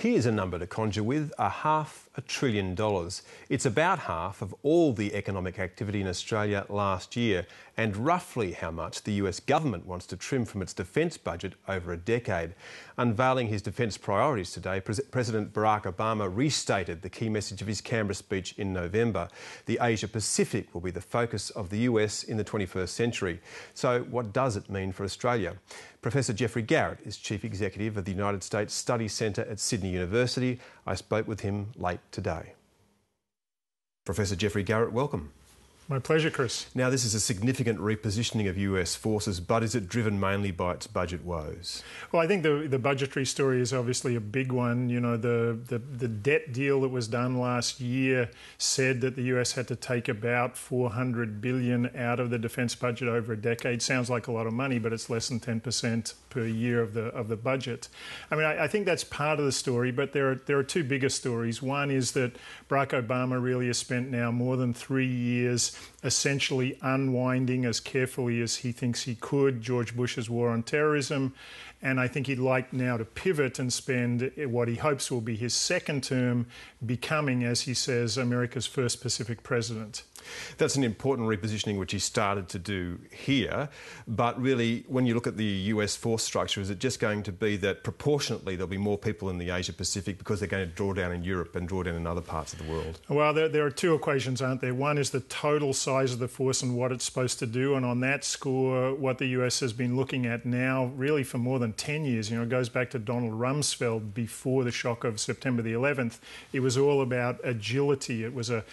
Here's a number to conjure with, $500 billion. It's about half of all the economic activity in Australia last year, and roughly how much the US government wants to trim from its defence budget over a decade. Unveiling his defence priorities today, President Barack Obama restated the key message of his Canberra speech in November. The Asia-Pacific will be the focus of the US in the 21st century. So what does it mean for Australia? Professor Geoffrey Garrett is Chief Executive of the United States Study Centre at Sydney University. I spoke with him late today. Professor Geoffrey Garrett, welcome. My pleasure, Chris. Now, this is a significant repositioning of US forces, but is it driven mainly by its budget woes? Well, I think the budgetary story is obviously a big one. You know, the debt deal that was done last year said that the US had to take about $400 billion out of the defence budget over a decade. Sounds like a lot of money, but it's less than 10% per year of the budget. I mean, I think that's part of the story, but there are two bigger stories. One is that Barack Obama really has spent now more than 3 years essentially unwinding as carefully as he thinks he could George Bush's war on terrorism. And I think he'd like now to pivot and spend what he hopes will be his second term becoming, as he says, America's first Pacific president. That's an important repositioning which he started to do here. But really, when you look at the US force structure, is it just going to be that proportionately there'll be more people in the Asia-Pacific because they're going to draw down in Europe and draw down in other parts of the world? Well, there are two equations, aren't there? One is the total size of the force and what it's supposed to do. And on that score, what the US has been looking at now, really for more than 10 years, you know, it goes back to Donald Rumsfeld before the shock of September the 11th. It was all about agility. It was a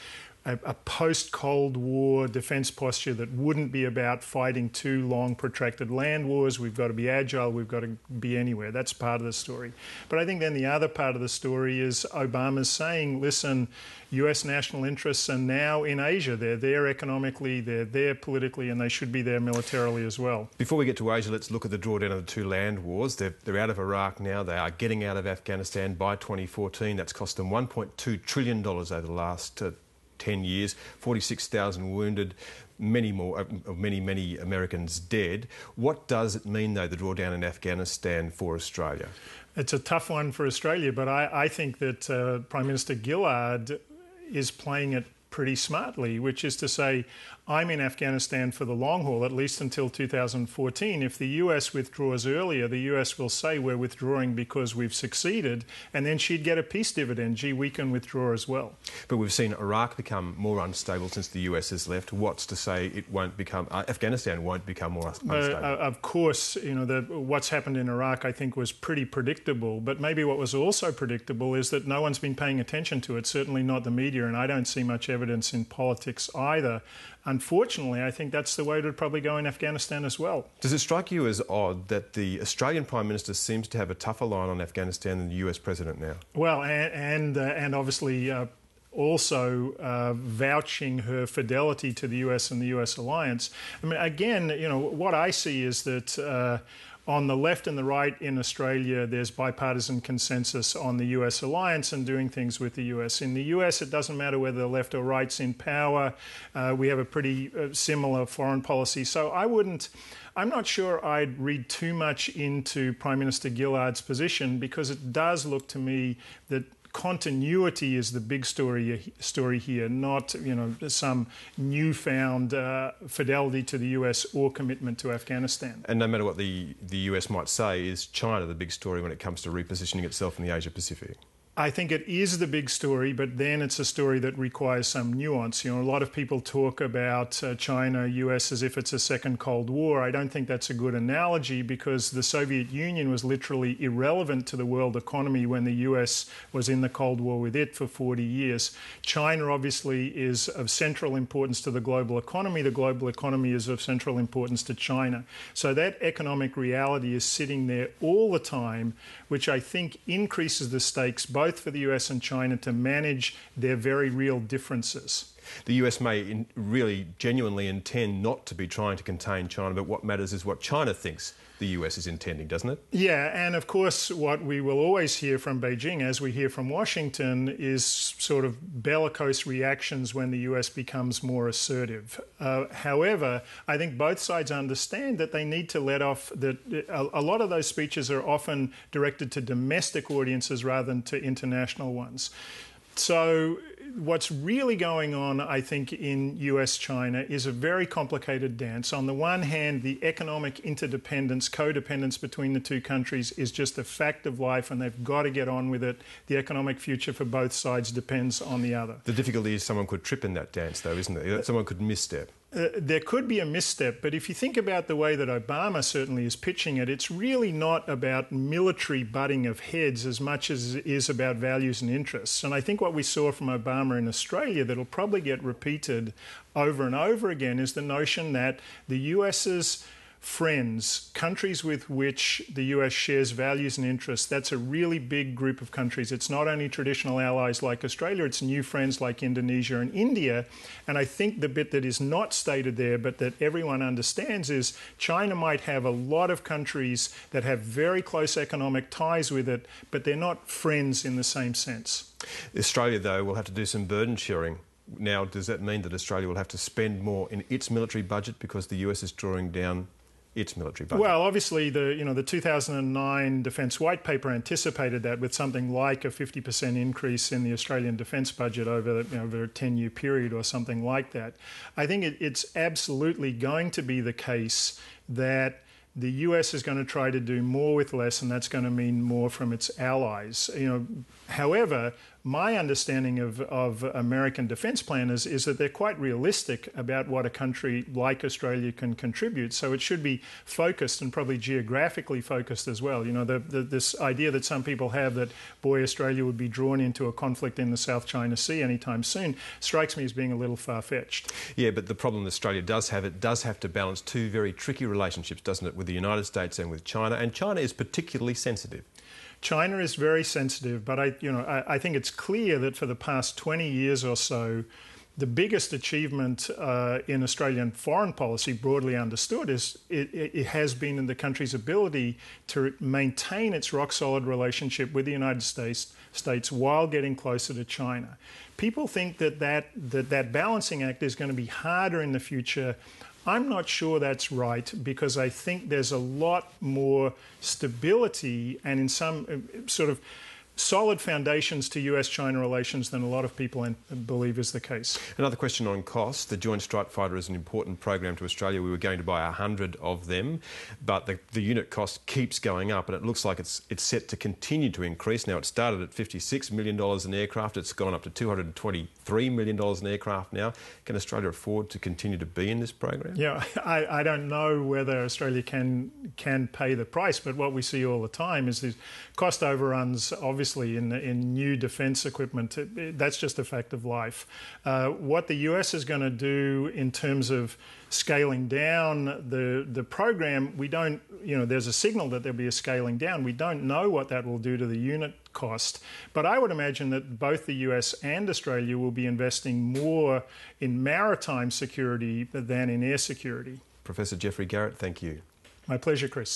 post-Cold War defence posture that wouldn't be about fighting too long, protracted land wars. We've got to be agile. We've got to be anywhere. That's part of the story. But I think then the other part of the story is Obama's saying, listen, US national interests are now in Asia. They're there economically, they're there politically, and they should be there militarily as well. Before we get to Asia, let's look at the drawdown of the two land wars. They're out of Iraq now. They are getting out of Afghanistan by 2014. That's cost them $1.2 trillion over the last 10 years, 46,000 wounded, many Americans dead. What does it mean, though, the drawdown in Afghanistan for Australia? It's a tough one for Australia, but I think that Prime Minister Gillard is playing it pretty smartly, which is to say, I'm in Afghanistan for the long haul, at least until 2014. If the US withdraws earlier, the US will say we're withdrawing because we've succeeded, and then she'd get a peace dividend. Gee, we can withdraw as well. But we've seen Iraq become more unstable since the US has left. What's to say it won't become, Afghanistan won't become more unstable? Of course, you know, what's happened in Iraq, I think, was pretty predictable. But maybe what was also predictable is that no one's been paying attention to it, certainly not the media, and I don't see much evidence in politics either. Unfortunately, I think that's the way it would probably go in Afghanistan as well. Does it strike you as odd that the Australian Prime Minister seems to have a tougher line on Afghanistan than the US President now? Well, and obviously also vouching her fidelity to the US and the US alliance. I mean, again, you know, what I see is that on the left and the right in Australia, there's bipartisan consensus on the US alliance and doing things with the US. In the US, it doesn't matter whether the left or right's in power. We have a pretty similar foreign policy. So I'm not sure I'd read too much into Prime Minister Gillard's position, because it does look to me that continuity is the big story here, not, you know, some newfound fidelity to the US or commitment to Afghanistan. And no matter what the US might say, is China the big story when it comes to repositioning itself in the Asia-Pacific? I think it is the big story, but then it's a story that requires some nuance. You know, a lot of people talk about China, US as if it's a second Cold War. I don't think that's a good analogy, because the Soviet Union was literally irrelevant to the world economy when the US was in the Cold War with it for 40 years. China obviously is of central importance to the global economy. The global economy is of central importance to China. So that economic reality is sitting there all the time, which I think increases the stakes both for the US and China to manage their very real differences. The US may really genuinely intend not to be trying to contain China, but what matters is what China thinks the US is intending, doesn't it? Yeah, and of course what we will always hear from Beijing, as we hear from Washington, is sort of bellicose reactions when the US becomes more assertive. However, I think both sides understand that they need to let off, that a lot of those speeches are often directed to domestic audiences rather than to international ones. So what's really going on, I think, in US-China is a very complicated dance. On the one hand, the economic interdependence, codependence between the two countries is just a fact of life, and they've got to get on with it. The economic future for both sides depends on the other. The difficulty is someone could trip in that dance, though, isn't there? Someone could misstep. There could be a misstep, but if you think about the way that Obama certainly is pitching it, it's really not about military butting of heads as much as it is about values and interests. And I think what we saw from Obama in Australia that'll probably get repeated over and over again is the notion that the US's friends, countries with which the US shares values and interests, that's a really big group of countries. It's not only traditional allies like Australia, it's new friends like Indonesia and India. And I think the bit that is not stated there, but that everyone understands, is China might have a lot of countries that have very close economic ties with it, but they're not friends in the same sense. Australia, though, will have to do some burden sharing. Now, does that mean that Australia will have to spend more in its military budget because the US is drawing down its military budget? Well, obviously, the 2009 Defence White Paper anticipated that with something like a 50% increase in the Australian defence budget over a 10-year period or something like that. I think it's absolutely going to be the case that the US is going to try to do more with less, and that's going to mean more from its allies. However, my understanding of American defence planners is that they're quite realistic about what a country like Australia can contribute. So it should be focused, and probably geographically focused as well. This idea that some people have that, boy, Australia would be drawn into a conflict in the South China Sea anytime soon, strikes me as being a little far-fetched. Yeah, but the problem Australia does have, it does have to balance two very tricky relationships, doesn't it, with the United States and with China, and China is particularly sensitive. China is very sensitive, but I think it's clear that for the past 20 years or so, the biggest achievement in Australian foreign policy, broadly understood, is it has been in the country's ability to maintain its rock-solid relationship with the United States while getting closer to China. People think that balancing act is going to be harder in the future. I'm not sure that's right, because I think there's a lot more stability and in some sort of solid foundations to US-China relations than a lot of people believe is the case. Another question on cost. The Joint Strike Fighter is an important program to Australia. We were going to buy 100 of them, but the unit cost keeps going up, and it looks like it's set to continue to increase. Now, it started at $56 million an aircraft. It's gone up to $223 million an aircraft now. Can Australia afford to continue to be in this program? Yeah, I don't know whether Australia can pay the price, but what we see all the time is these cost overruns, obviously, in new defence equipment. That's just a fact of life. What the US is going to do in terms of scaling down the program, we don't, there's a signal that there'll be a scaling down. We don't know what that will do to the unit cost, but I would imagine that both the US and Australia will be investing more in maritime security than in air security. Professor Geoffrey Garrett, thank you. My pleasure, Chris.